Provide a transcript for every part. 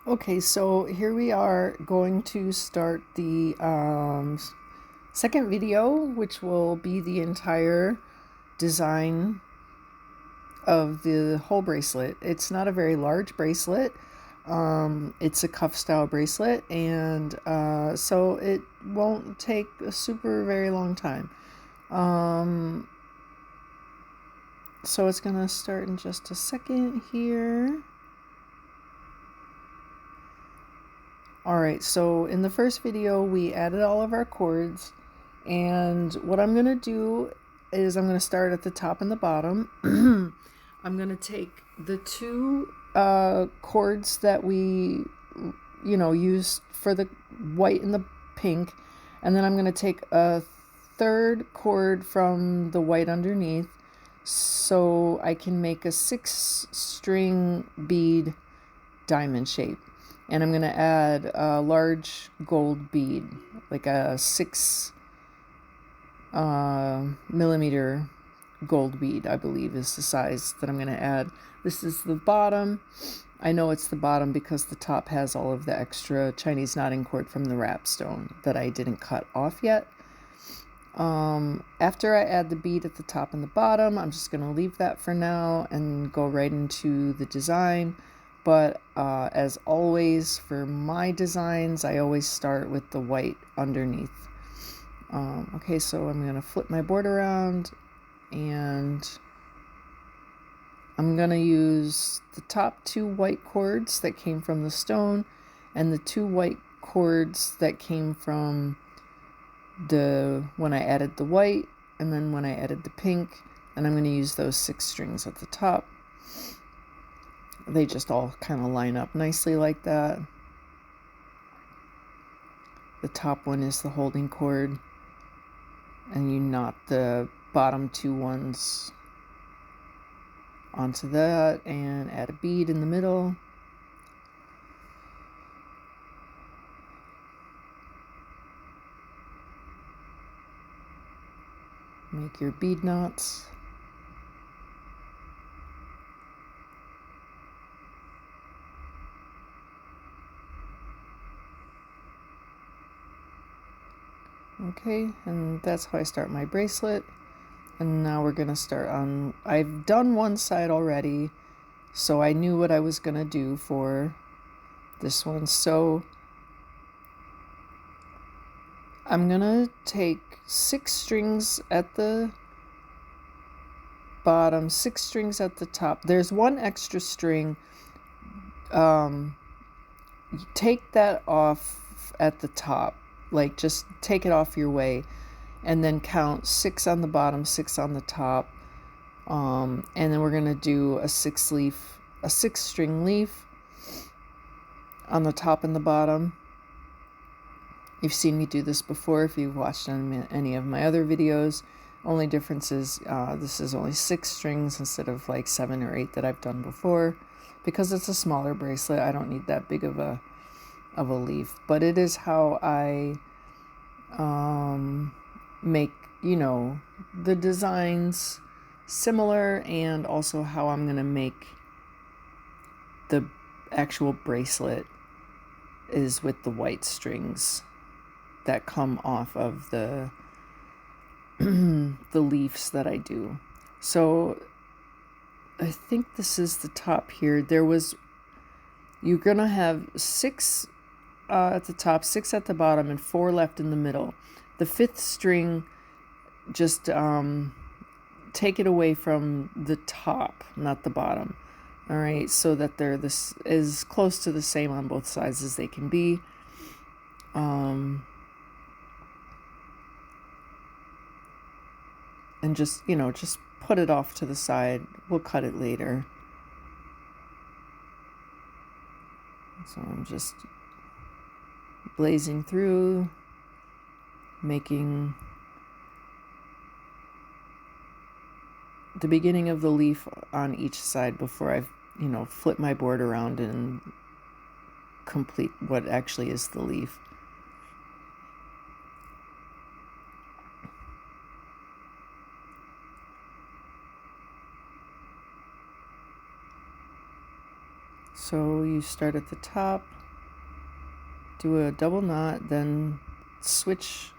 Okay, so here we are going to start the second video, which will be the entire design of the whole bracelet. It's not a very large bracelet. It's a cuff style bracelet, and so it won't take a super very long time. So it's gonna start in just a second here. Alright, so in the first video we added all of our cords, and what I'm going to do is I'm going to start at the top and the bottom. I'm going to take the two cords that we used for the white and the pink, and then I'm going to take a third cord from the white underneath so I can make a 6-string bead diamond shape. And I'm going to add a large gold bead, like a 6 millimeter gold bead, I believe is the size that I'm going to add. This is the bottom. I know it's the bottom because the top has all of the extra Chinese knotting cord from the wrap stone that I didn't cut off yet. After I add the bead at the top and the bottom, I'm just going to leave that for now and go right into the design. But as always, for my designs, I always start with the white underneath. Okay, so I'm going to flip my board around, and I'm going to use the top 2 white cords that came from the stone and the 2 white cords that came from when I added the white and then when I added the pink, and I'm going to use those 6 strings at the top. They just all kind of line up nicely like that. The top one is the holding cord, and you knot the bottom 2 ones onto that and add a bead in the middle. Make your bead knots. Okay, and that's how I start my bracelet. And now we're going to start on, I've done one side already, so I knew what I was going to do for this one. So I'm going to take 6 strings at the bottom, 6 strings at the top. There's 1 extra string. You take that off at the top, like just take it off your way, and then count 6 on the bottom, 6 on the top, and then we're going to do a 6-string leaf on the top and the bottom. You've seen me do this before if you've watched any of my other videos. Only difference is this is only 6 strings instead of like 7 or 8 that I've done before. Because it's a smaller bracelet, I don't need that big of a leaf. But it is how I make, the designs similar, and also how I'm going to make the actual bracelet is with the white strings that come off of the the leaves that I do. So I think this is the top here. You're gonna have 6 at the top, 6 at the bottom, and 4 left in the middle. The 5th string, just take it away from the top, not the bottom. All right, so that they're as close to the same on both sides as they can be. And just put it off to the side. We'll cut it later. So I'm just blazing through, making the beginning of the leaf on each side before I flip my board around and complete what actually is the leaf. So you start at the top, do a double knot, then switch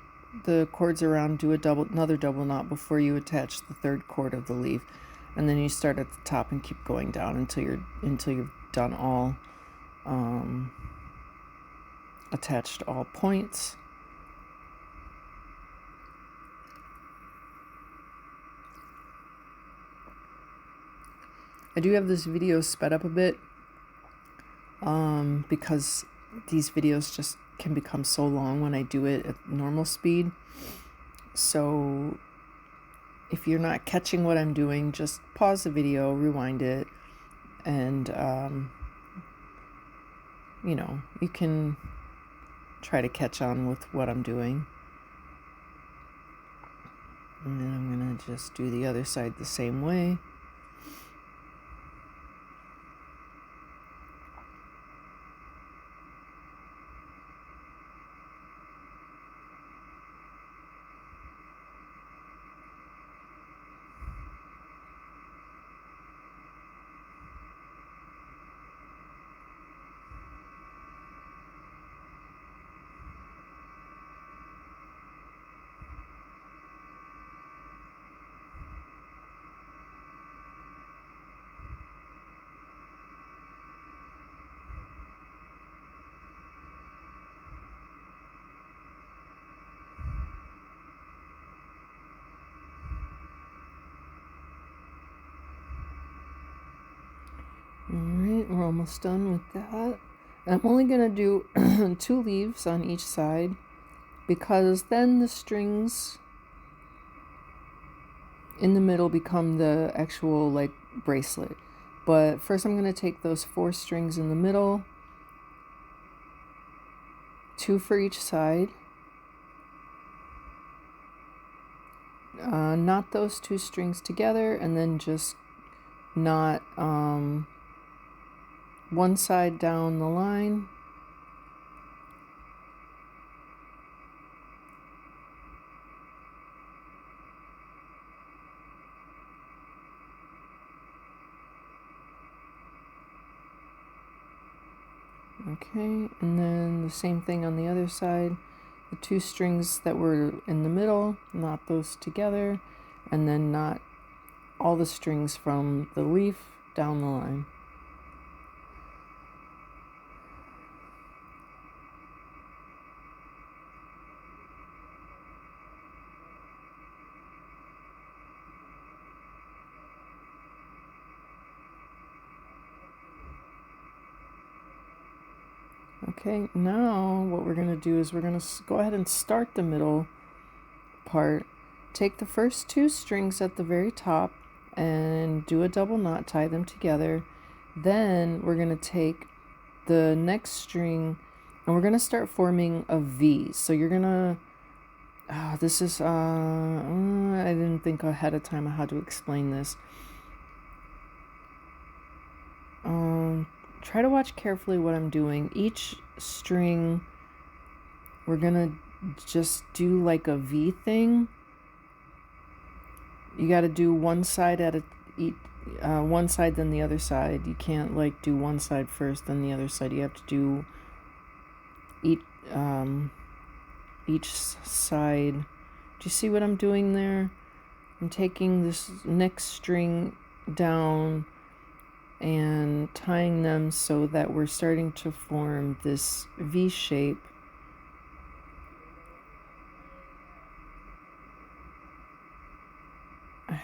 the cords around, do another double knot before you attach the third cord of the leaf, and then you start at the top and keep going down until you've done all attached all points. I do have this video sped up a bit because these videos just can become so long when I do it at normal speed. So if you're not catching what I'm doing, just pause the video, rewind it, and you know, you can try to catch on with what I'm doing. And then I'm gonna just do the other side the same way. Alright, we're almost done with that. I'm only going to do 2 leaves on each side, because then the strings in the middle become the actual like bracelet. But first I'm going to take those 4 strings in the middle, 2 for each side, knot those 2 strings together, and then just knot one side down the line, okay, and then the same thing on the other side. The 2 strings that were in the middle, knot those together, and then knot all the strings from the leaf down the line. Okay, now what we're going to do is we're going to go ahead and start the middle part. Take the first 2 strings at the very top and do a double knot, tie them together. Then we're going to take the next string and we're going to start forming a V. So you're going to, this is, I didn't think ahead of time how to explain this. Try to watch carefully what I'm doing. Each string, we're gonna just do like a V thing. You got to do one side at one side then the other side. You can't like do one side first then the other side. You have to do each side. Do you see what I'm doing there? I'm taking this next string down and tying them so that we're starting to form this V shape. I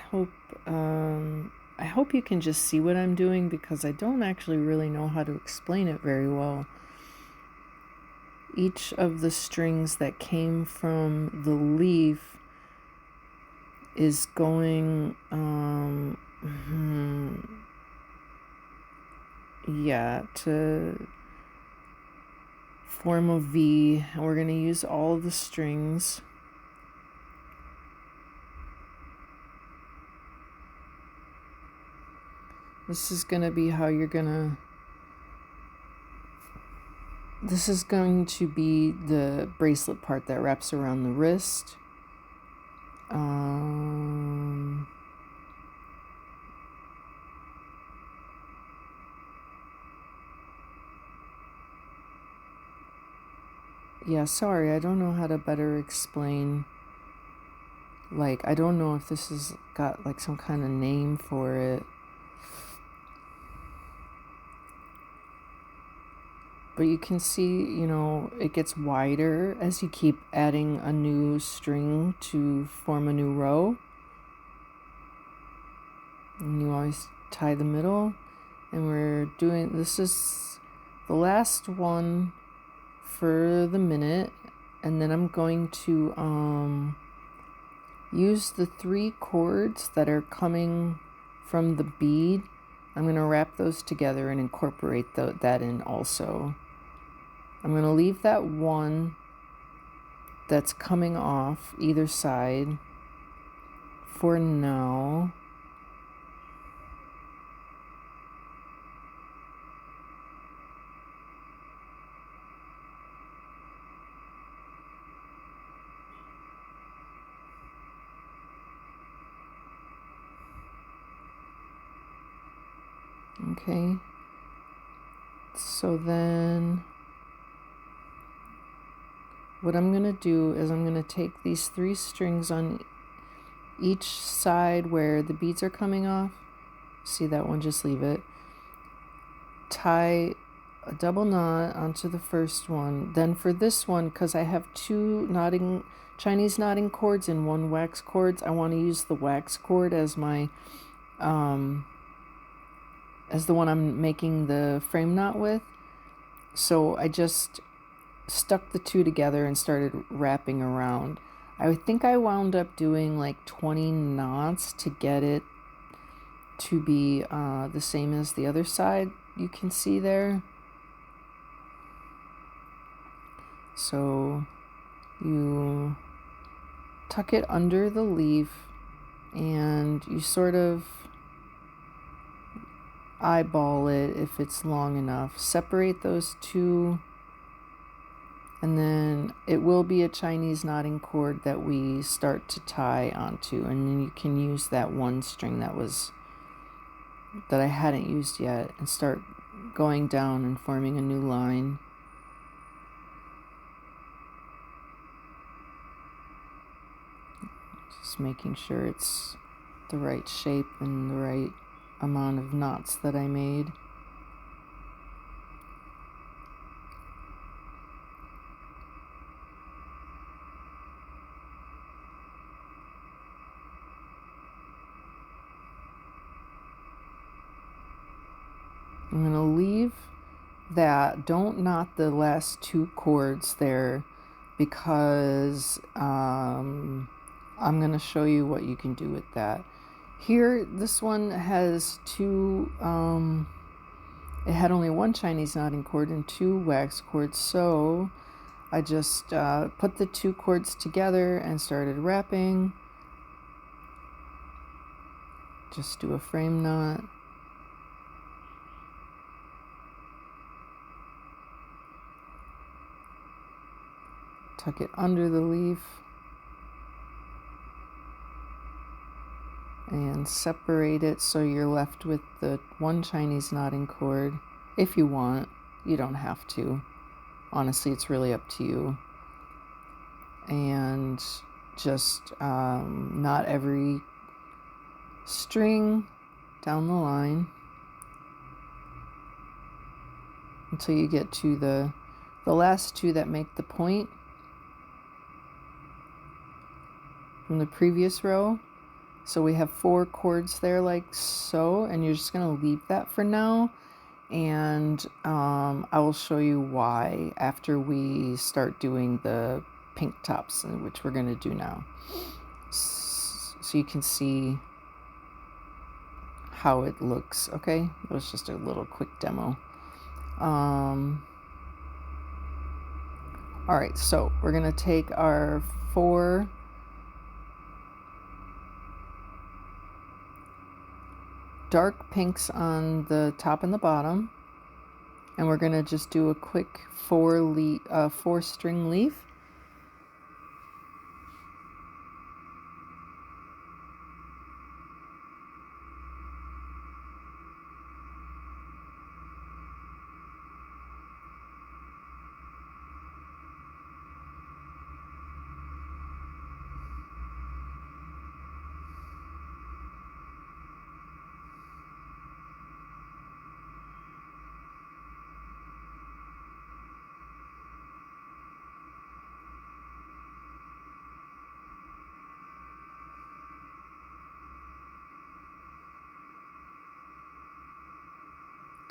hope you can just see what I'm doing, because I don't actually really know how to explain it very well. Each of the strings that came from the leaf is going to form a V, and we're going to use all of the strings. This is going to be how you're going to, this is going to be the bracelet part that wraps around the wrist. yeah, sorry, I don't know how to better explain. Like, I don't know if this has got like some kind of name for it. But you can see, you know, it gets wider as you keep adding a new string to form a new row. And you always tie the middle. And we're doing, this is the last one for the minute. And then I'm going to use the 3 cords that are coming from the bead. I'm going to wrap those together and incorporate that in also. I'm going to leave that one that's coming off either side for now. Okay, so then what I'm going to do is I'm going to take these 3 strings on each side where the beads are coming off. See that one, just leave it. Tie a double knot onto the first one. Then for this one, because I have 2 Chinese knotting cords and 1 wax cord, I want to use the wax cord as my as the one I'm making the frame knot with. So I just stuck the 2 together and started wrapping around. I think I wound up doing like 20 knots to get it to be the same as the other side, you can see there. So you tuck it under the leaf and you sort of eyeball it if it's long enough. Separate those 2, and then it will be a Chinese knotting cord that we start to tie onto, and then you can use that 1 string that I hadn't used yet and start going down and forming a new line. Just making sure it's the right shape and the right amount of knots that I made. I'm going to leave that. Don't knot the last 2 cords there because I'm going to show you what you can do with that. Here, this one has 2, it had only 1 Chinese knotting cord and 2 wax cords, so I just put the 2 cords together and started wrapping. Just do a frame knot. Tuck it under the leaf and separate it so you're left with the 1 Chinese knotting cord. If you want, you don't have to. Honestly, it's really up to you. And just knot every string down the line until you get to the last 2 that make the point from the previous row. So we have 4 cords there like so, and you're just going to leave that for now, and I will show you why after we start doing the pink tops, which we're going to do now, so you can see how it looks. Okay, it was just a little quick demo. All right, so we're going to take our 4 dark pinks on the top and the bottom, and we're going to just do a quick 4 string leaf.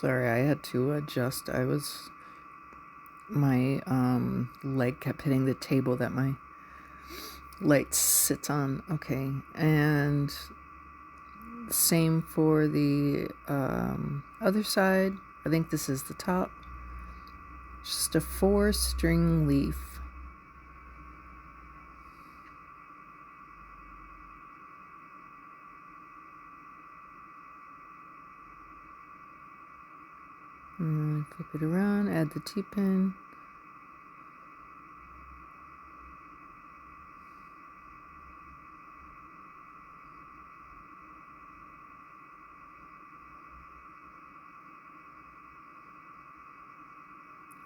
Sorry, I had to adjust. My leg kept hitting the table that my light sits on. Okay, and same for the other side. I think this is the top. Just a 4-string leaf. And flip it around, add the T-pin.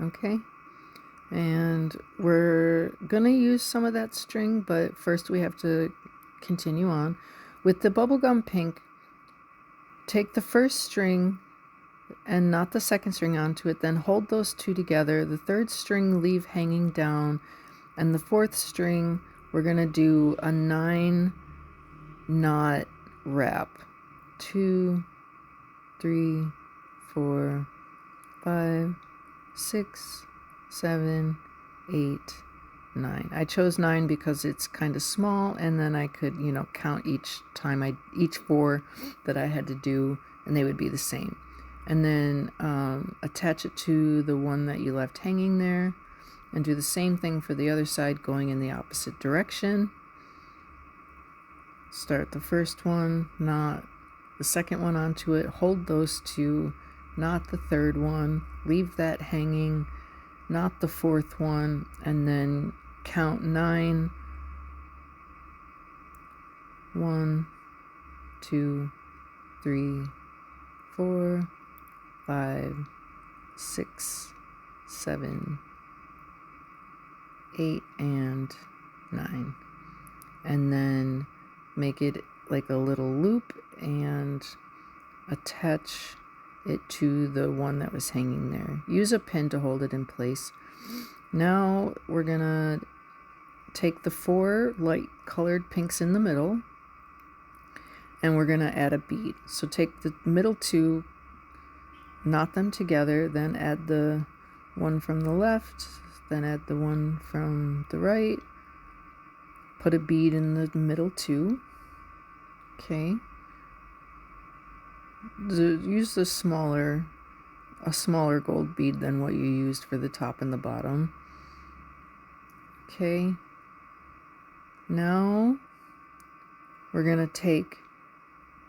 Okay, and we're gonna use some of that string, but first we have to continue on. With the bubblegum pink, take the first string and knot the second string onto it, then hold those two together. The third string leave hanging down, and the fourth string we're gonna do a 9-knot wrap. 2, 3, 4, 5, 6, 7, 8, 9. I chose 9 because it's kind of small, and then I could, you know, count each time each 4 that I had to do, and they would be the same. And then attach it to the one that you left hanging there, and do the same thing for the other side, going in the opposite direction. Start the first one, knot the second one onto it, hold those two, knot the third one, leave that hanging, knot the fourth one, and then count 9. 1, 2, 3, 4, 5, 6, 7, 8, and 9. And then make it like a little loop and attach it to the one that was hanging there. Use a pin to hold it in place. Now we're gonna take the 4 light colored pinks in the middle, and we're gonna add a bead. So take the middle 2, knot them together, then add the one from the left, then add the one from the right, put a bead in the middle 2. Okay. Use a smaller gold bead than what you used for the top and the bottom. Okay. Now we're gonna take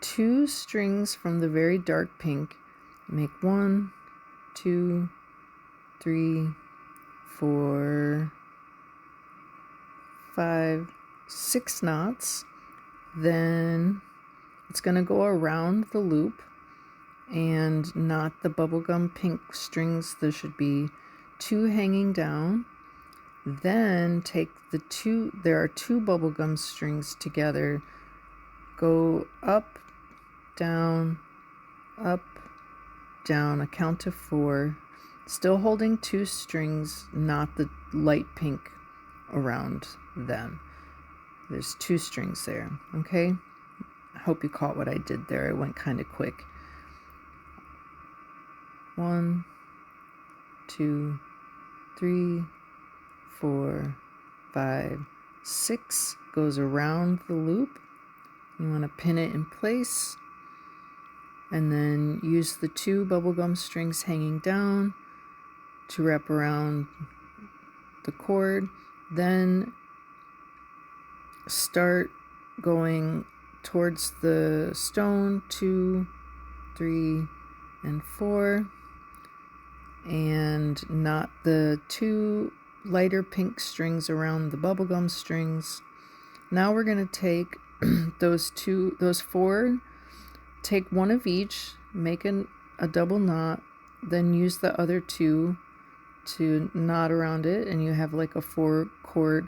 2 strings from the very dark pink, make 1, 2, 3, 4, 5, 6 knots. Then it's going to go around the loop and knot the bubblegum pink strings. There should be 2 hanging down. Then take there are 2 bubblegum strings together. Go up, down, a count of 4. Still holding 2 strings, knot the light pink around them. There's 2 strings there, okay? I hope you caught what I did there. It went kind of quick. 1, 2, 3, 4, 5, 6 goes around the loop. You want to pin it in place, and then use the 2 bubblegum strings hanging down to wrap around the cord. Then start going towards the stone, 2, 3, and 4, and knot the 2 lighter pink strings around the bubblegum strings. Now we're going to take those 4, take 1 of each, make a double knot, then use the other 2 to knot around it, and you have like a 4 cord.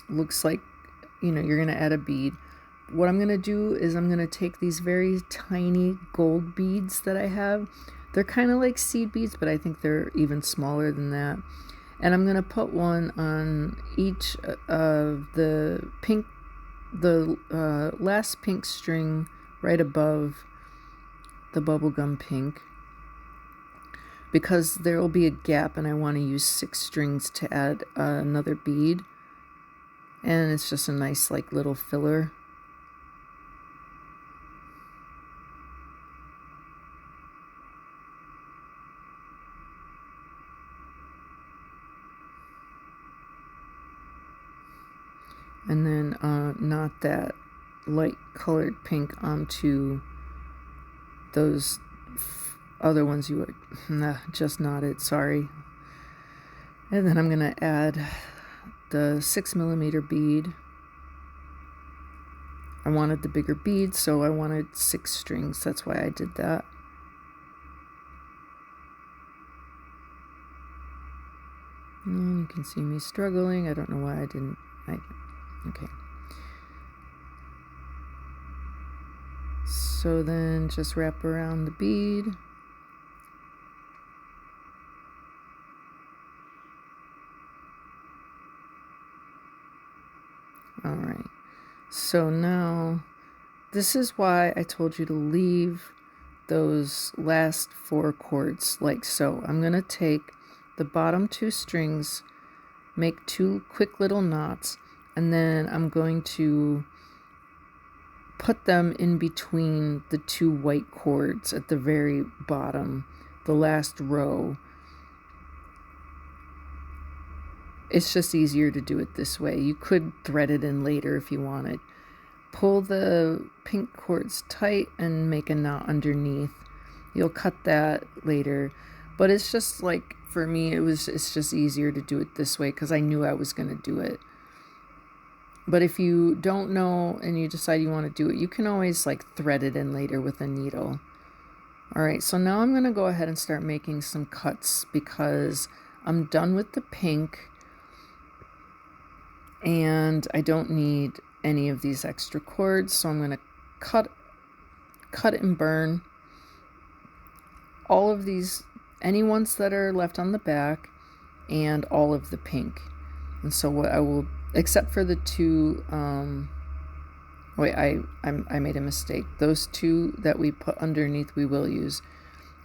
Looks like, you know, you're going to add a bead. What I'm going to do is I'm going to take these very tiny gold beads that I have. They're kind of like seed beads, but I think they're even smaller than that. And I'm going to put one on each of the last pink string right above the bubblegum pink. because there will be a gap and I want to use 6 strings to add another bead, and it's just a nice like little filler. And then knot that light colored pink onto those other ones you would just knotted, sorry. And then I'm gonna add the 6mm bead. I wanted the bigger bead, so I wanted 6 strings. That's why I did that. And you can see me struggling. I don't know why I didn't. Okay. So then just wrap around the bead. All right. So now this is why I told you to leave those last 4 cords like so. I'm going to take the bottom 2 strings, make 2 quick little knots, and then I'm going to put them in between the 2 white cords at the very bottom, the last row. It's just easier to do it this way. You could thread it in later if you wanted. Pull the pink cords tight and make a knot underneath. You'll cut that later, but it's just like, for me, it's just easier to do it this way because I knew I was going to do it. But if you don't know and you decide you want to do it, you can always like thread it in later with a needle. All right, so now I'm going to go ahead and start making some cuts because I'm done with the pink and I don't need any of these extra cords, so I'm going to cut and burn all of these, any ones that are left on the back, and all of the pink. And so what I will, except for the 2, wait, I made a mistake. Those 2 that we put underneath we will use.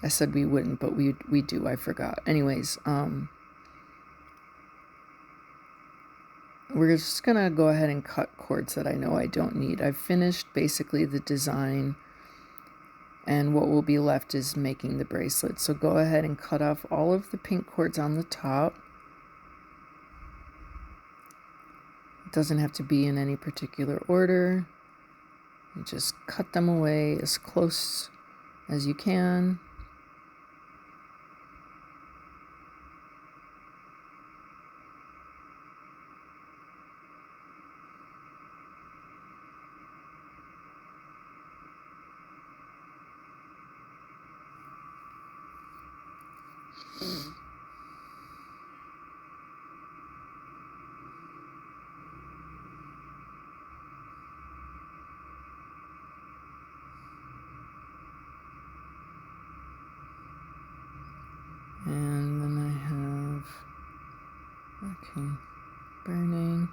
I said we wouldn't, but we do, I forgot. Anyways, we're just gonna go ahead and cut cords that I know I don't need. I've finished basically the design, and what will be left is making the bracelet. So go ahead and cut off all of the pink cords on the top. It doesn't have to be in any particular order. You just cut them away as close as you can. And then I have, okay, burning.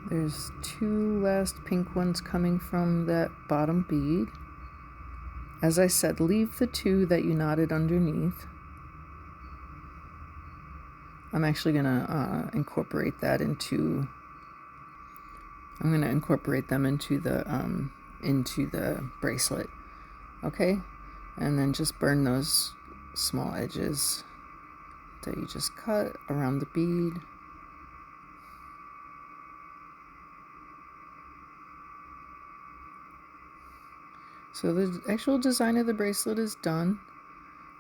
There's 2 last pink ones coming from that bottom bead. As I said, leave the 2 that you knotted underneath. I'm actually gonna incorporate that into, I'm gonna incorporate them into the bracelet. Okay, and then just burn those small edges that you just cut around the bead. So the actual design of the bracelet is done.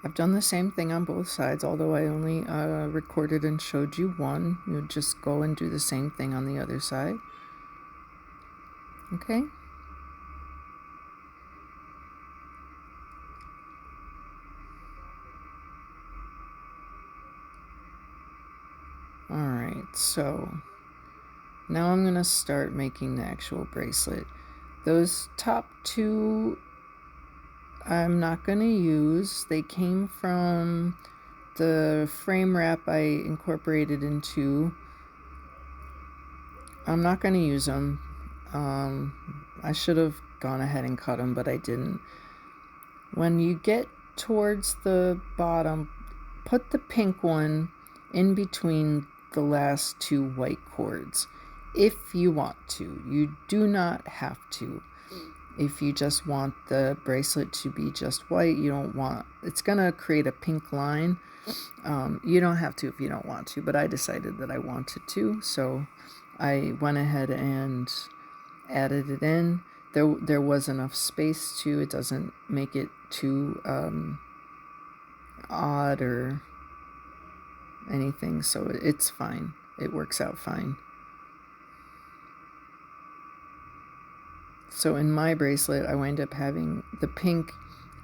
I've done the same thing on both sides, although I only recorded and showed you one. You just go and do the same thing on the other side. Okay? All right. So now I'm gonna start making the actual bracelet. Those top two I'm not gonna use. They came from the frame wrap I incorporated into. I'm not gonna use them. I should have gone ahead and cut them, but I didn't. When you get towards the bottom, put the pink one in between the last two white cords if you want to. You do not have to. If you just want the bracelet to be just white, you don't want, it's gonna create a pink line. You don't have to if you don't want to, but I decided that I wanted to, so I went ahead and added it in. There was enough space too. It doesn't make it too odd or anything, so it's fine. It works out fine. So in my bracelet, I wind up having the pink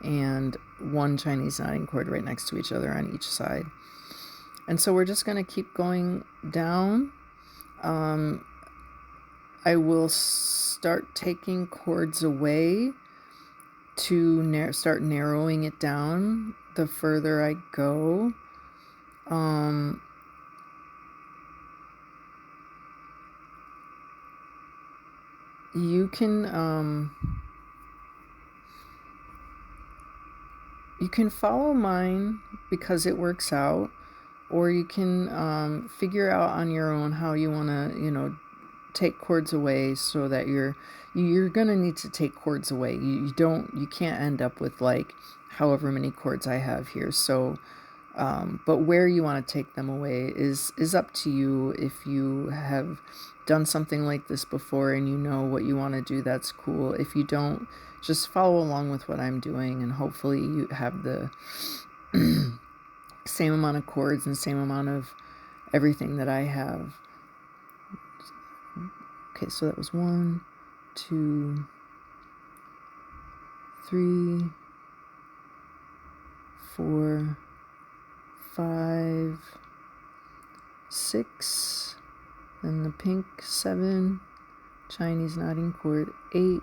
and one Chinese knotting cord right next to each other on each side. And so we're just going to keep going down. I will start taking cords away to start narrowing it down the further I go. You can follow mine because it works out, or you can figure out on your own how you want to, take cords away, so that you're gonna need to take cords away. You can't end up with like however many cords I have here. So but where you want to take them away is up to you. If you have done something like this before and you know what you want to do, that's cool. If you don't, just follow along with what I'm doing, and hopefully you have the same amount of cords and same amount of everything that I have. Okay, so that was 1, 2, 3, 4, 5, 6, and the pink 7, Chinese knotting cord 8.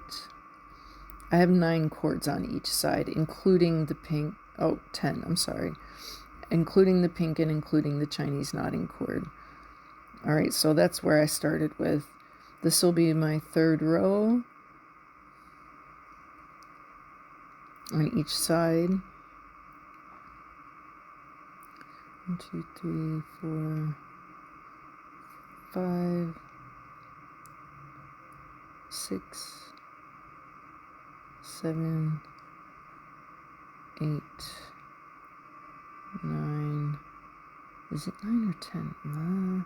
I have 9 cords on each side, including the pink. 10, I'm sorry, including the pink and including the Chinese knotting cord. All right, so that's where I started with. This will be my 3rd row on each side. 1, 2, 3, 4, 5, 6, 7, 8, 9. Is it 9 or 10?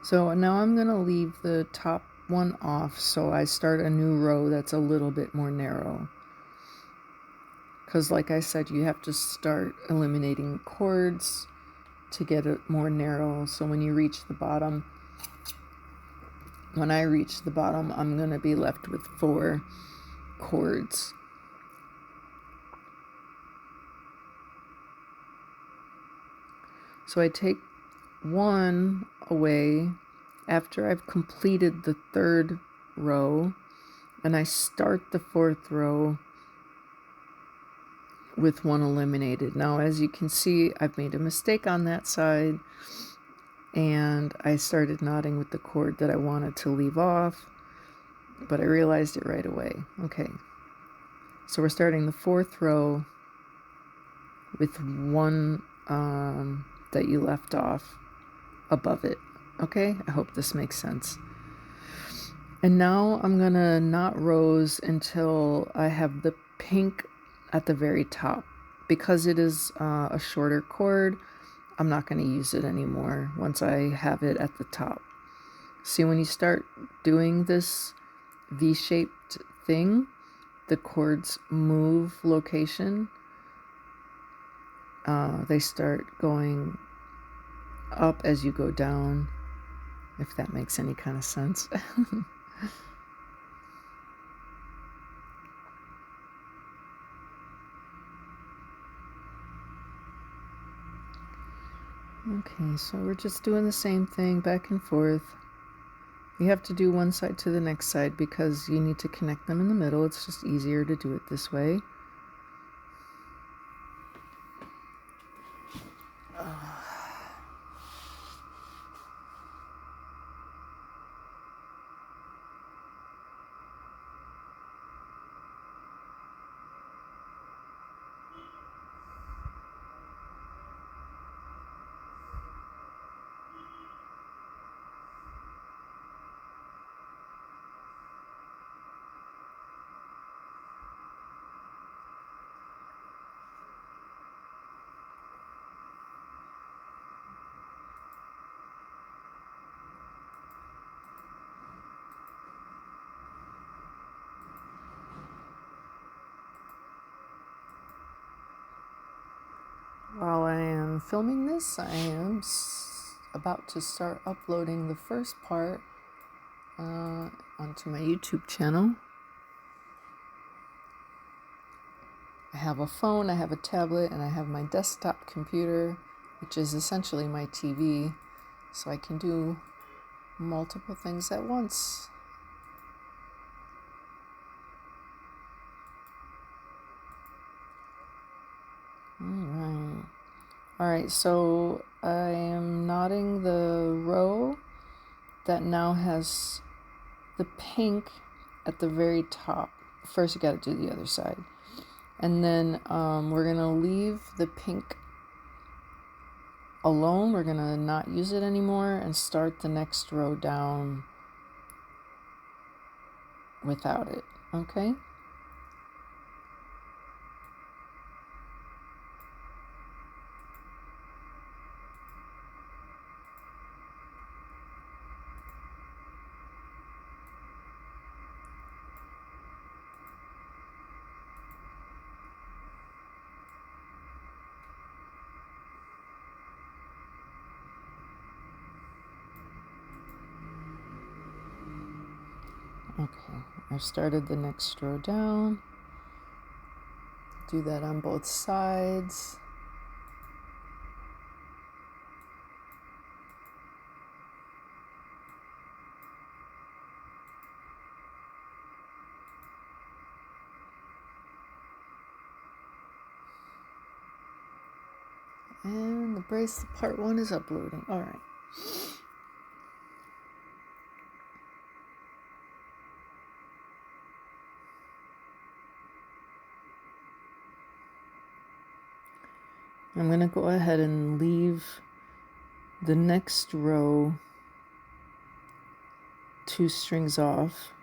So now I'm going to leave the top one off, so I start a new row that's a little bit more narrow. Because like I said, you have to start eliminating cords to get it more narrow. So when you reach the bottom, when I reach the bottom, I'm going to be left with 4 cords. So I take 1 away after I've completed the 3rd row, and I start the 4th row with 1 eliminated. Now, as you can see, I've made a mistake on that side, and I started knotting with the cord that I wanted to leave off, but I realized it right away. Okay, so we're starting the 4th row with 1 that you left off above it. Okay, I hope this makes sense. And now I'm gonna knot rows until I have the pink at the very top. Because it is a shorter cord, I'm not going to use it anymore once I have it at the top. See, when you start doing this V-shaped thing, the cords move location. They start going up as you go down, if that makes any kind of sense. Okay, so we're just doing the same thing back and forth. You have to do one side to the next side because you need to connect them in the middle. It's just easier to do it this way. While I am filming this, I am about to start uploading the first part onto my YouTube channel. I have a phone, I have a tablet, and I have my desktop computer, which is essentially my TV, so I can do multiple things at once. Alright, so I am knotting the row that now has the pink at the very top. First you got to do the other side. And then we're going to leave the pink alone. We're going to not use it anymore and start the next row down without it. Okay? Okay, I've started the next row down. Do that on both sides. And the bracelet part 1 is uploading. All right. I'm going to go ahead and leave the next row 2 strings off.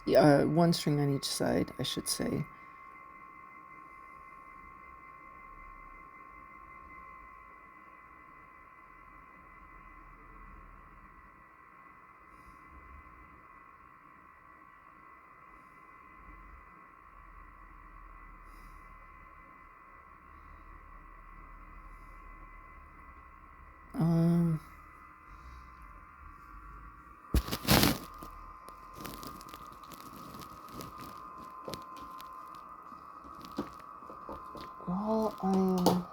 1 string on each side, I should say. While I am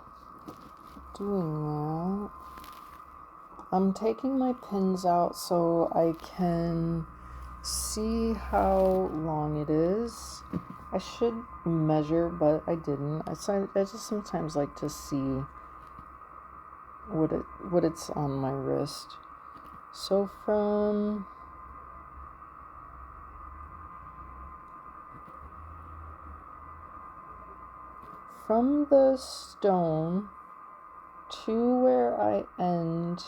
doing that, I'm taking my pins out so I can see how long it is. I should measure, but I didn't. I just sometimes like to see what it's on my wrist. So from the stone to where I end,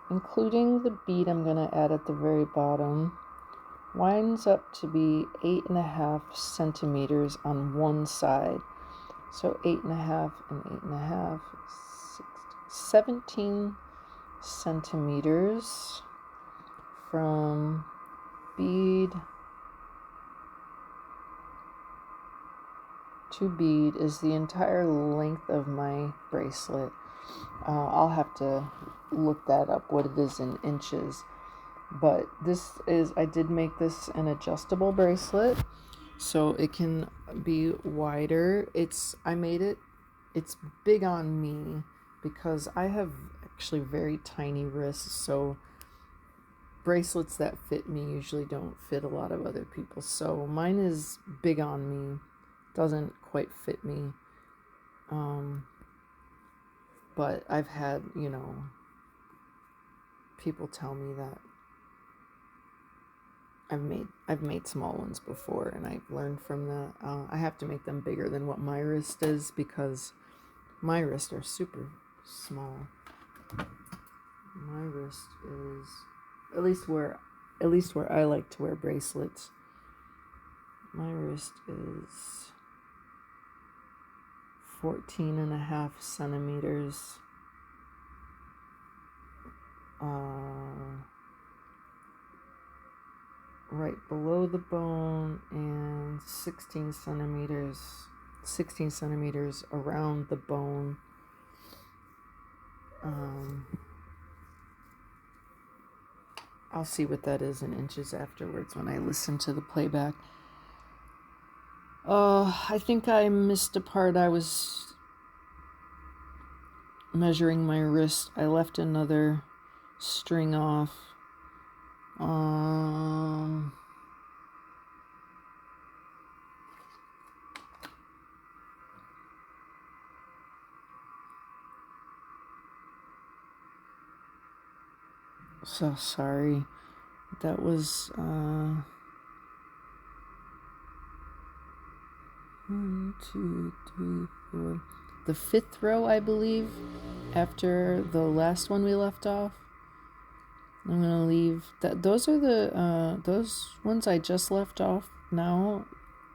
including the bead I'm going to add at the very bottom, winds up to be 8.5 centimeters on one side. So 8.5 and 8.5, 17 centimeters from bead to bead is the entire length of my bracelet. I'll have to look that up, what it is in inches. But I did make this an adjustable bracelet, so it can be wider. It's big on me, because I have actually very tiny wrists, so bracelets that fit me usually don't fit a lot of other people. So mine is big on me, doesn't quite fit me. But I've had, people tell me that I've made small ones before, and I've learned from that. I have to make them bigger than what my wrist is because my wrists are super small. My wrist is at least where I like to wear bracelets. My wrist is 14.5 centimeters. Right below the bone, and 16 centimeters around the bone. I'll see what that is in inches afterwards when I listen to the playback. I think I missed a part. I was measuring my wrist. I left another string off. So sorry. That was 1, 2, 3, 4. The 5th row, I believe, after the last one we left off. I'm gonna leave that. Those are the those ones I just left off. Now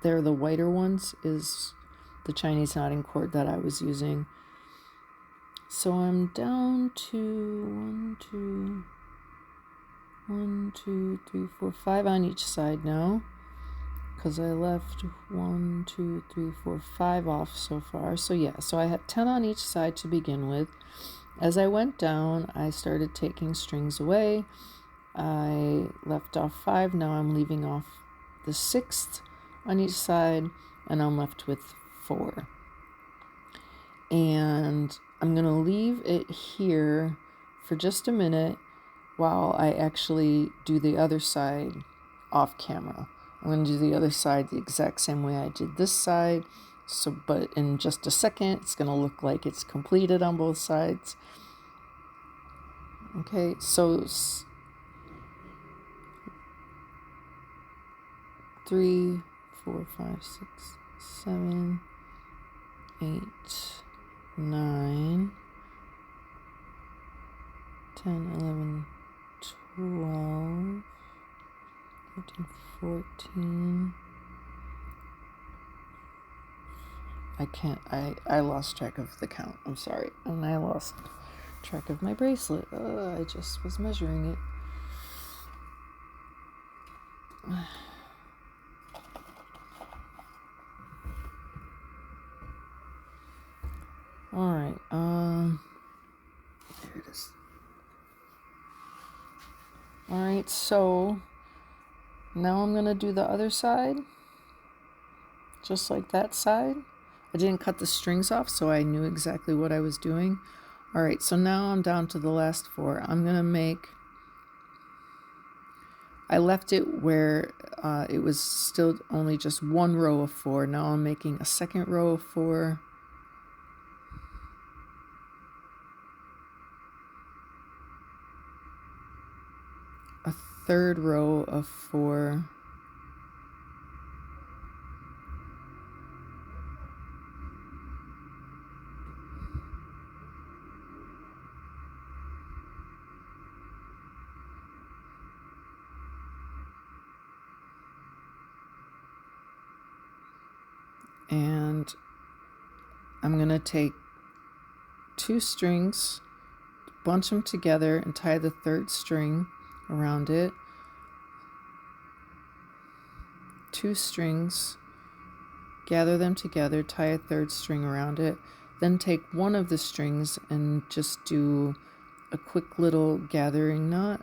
they're the whiter ones. Is the Chinese knotting cord that I was using. So I'm down to 1, 2, 3, 4, 5 on each side now, because I left 1, 2, 3, 4, 5 off so far. So yeah, so I had 10 on each side to begin with. As I went down, I started taking strings away. I left off 5. Now I'm leaving off the 6th on each side, and I'm left with 4. And I'm going to leave it here for just a minute while I actually do the other side off camera. I'm going to do the other side the exact same way I did this side. So, but in just a second, it's going to look like it's completed on both sides. Okay, so 3, 4, 5, 6, 7, 8, 9, 10, 11, 12, 13, 14. I lost track of the count. I'm sorry. And I lost track of my bracelet. I just was measuring it. All right. There it is. All right. So now I'm gonna do the other side, just like that side. I didn't cut the strings off, so I knew exactly what I was doing. All right. So now I'm down to the last 4. I'm gonna make. I left it where it was still only just 1 row of 4. Now I'm making a 2nd row of 4. A 3rd row of 4. And I'm going to take 2 strings, bunch them together, and tie the 3rd string around it. 2 strings, gather them together, tie a 3rd string around it, then take one of the strings and just do a quick little gathering knot.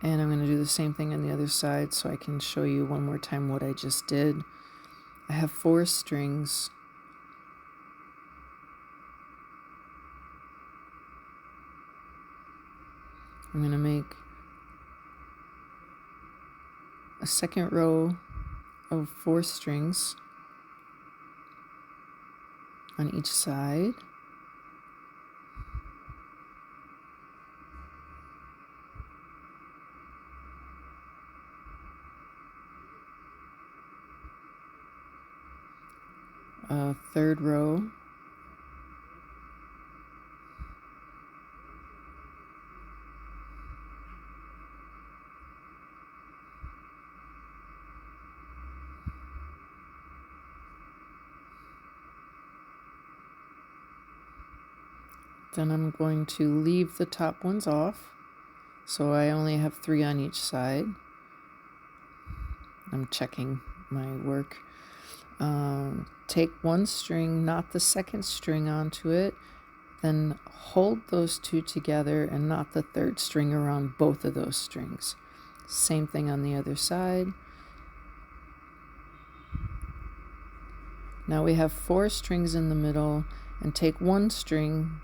And I'm going to do the same thing on the other side so I can show you one more time what I just did. I have 4 strings. I'm going to make a second row of 4 strings on each side. A third row. Then I'm going to leave the top ones off, so I only have 3 on each side. I'm checking my work. Take 1 string, knot the second string onto it, then hold those 2 together and knot the 3rd string around both of those strings. Same thing on the other side. Now we have 4 strings in the middle, and take 1 string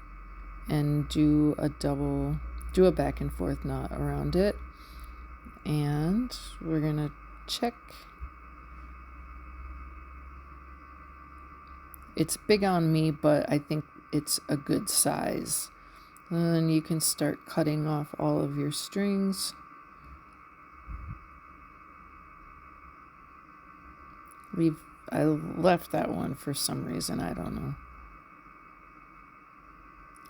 and do a back and forth knot around it. And we're gonna check. It's big on me, but I think it's a good size. And then you can start cutting off all of your strings. I left that one for some reason, I don't know.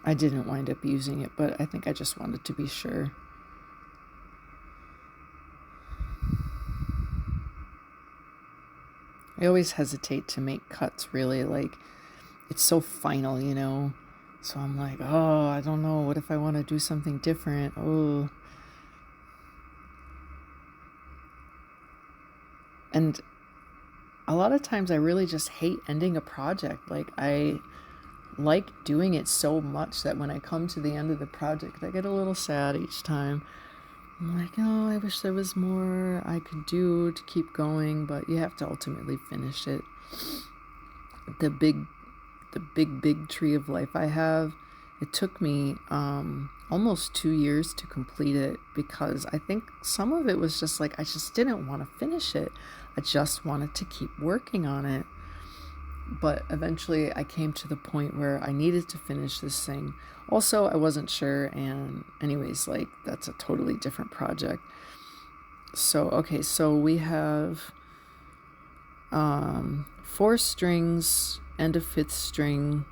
I didn't wind up using it, but I think I just wanted to be sure. I always hesitate to make cuts, really, like, it's so final, you know? So I'm like, oh, I don't know, what if I want to do something different? Oh. And a lot of times I really just hate ending a project. Like, I like doing it so much that when I come to the end of the project, I get a little sad each time. I'm like, oh, I wish there was more I could do to keep going, but you have to ultimately finish it. The big tree of life I have, it took me almost 2 years to complete it, because I think some of it was just like, I just didn't want to finish it. I just wanted to keep working on it. But eventually I came to the point where I needed to finish this thing. Also, I wasn't sure, and anyways, like, that's a totally different project. So, okay, so we have 4 strings and a 5th string.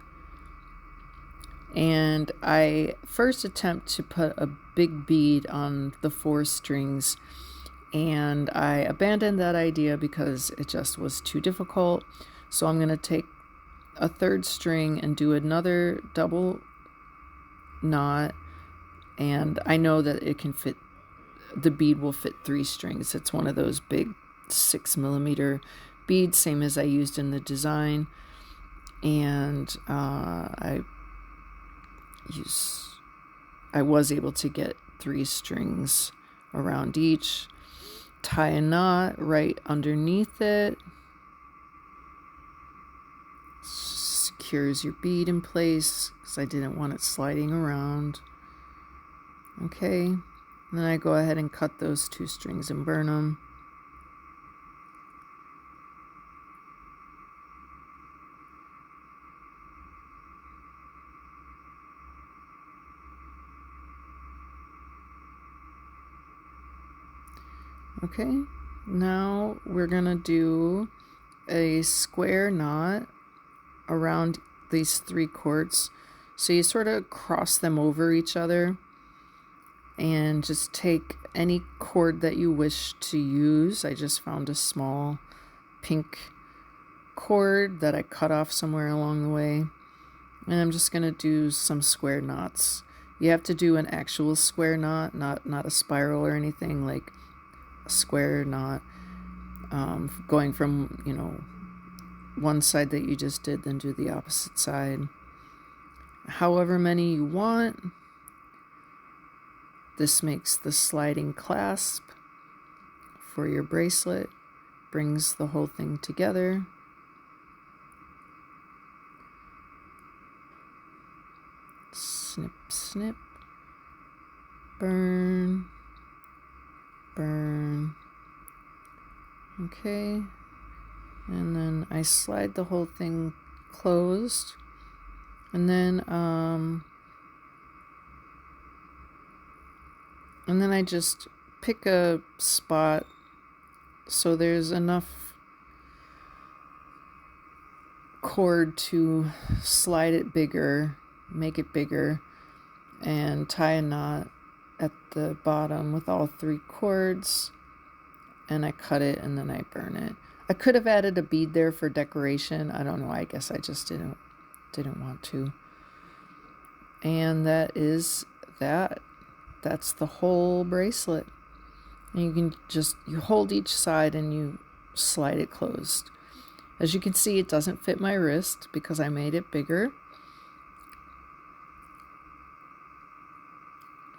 And I first attempt to put a big bead on the 4 strings, and I abandoned that idea because it just was too difficult. So I'm going to take a 3rd string and do another double knot, and I know that it can fit, the bead will fit 3 strings. It's one of those big 6mm beads, same as I used in the design. And I was able to get 3 strings around each, tie a knot right underneath it, secures your bead in place because I didn't want it sliding around. Okay, and then I go ahead and cut those 2 strings and burn them. Okay, now we're gonna do a square knot around these 3 quartz. So you sort of cross them over each other and just take any cord that you wish to use. I just found a small pink cord that I cut off somewhere along the way, and I'm just gonna do some square knots. You have to do an actual square knot, not a spiral or anything, like a square knot, going from, you know, one side that you just did, then do the opposite side. However many you want. This makes the sliding clasp for your bracelet, brings the whole thing together. Snip, snip, burn, burn. Okay, and then I slide the whole thing closed, and then I just pick a spot so there's enough cord to slide it bigger, make it bigger, and tie a knot at the bottom with all 3 cords, and I cut it and then I burn it. I could have added a bead there for decoration. I don't know, I guess I just didn't want to. And that is that. That's the whole bracelet. And you can just, you hold each side and you slide it closed. As you can see, it doesn't fit my wrist because I made it bigger.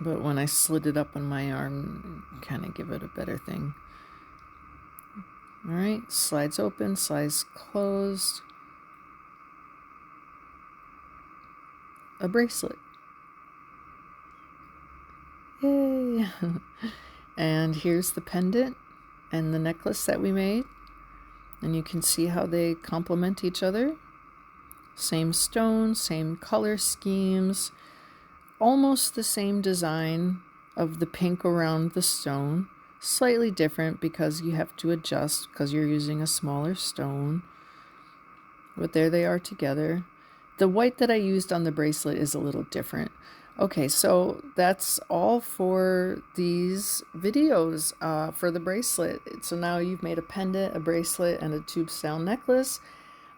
But when I slid it up on my arm, kind of give it a better thing. All right, slides open, slides closed. A bracelet. Yay! And here's the pendant and the necklace that we made. And you can see how they complement each other. Same stone, same color schemes, almost the same design of the pink around the stone. Slightly different because you have to adjust because you're using a smaller stone. But there they are together. The white that I used on the bracelet is a little different. Okay, so that's all for these videos for the bracelet. So now you've made a pendant, a bracelet, and a tube style necklace.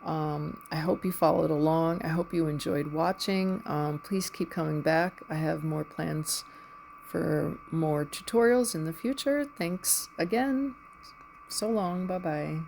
I hope you followed along. I hope you enjoyed watching. Please keep coming back. I have more plans for more tutorials in the future. Thanks again. So long. Bye-bye.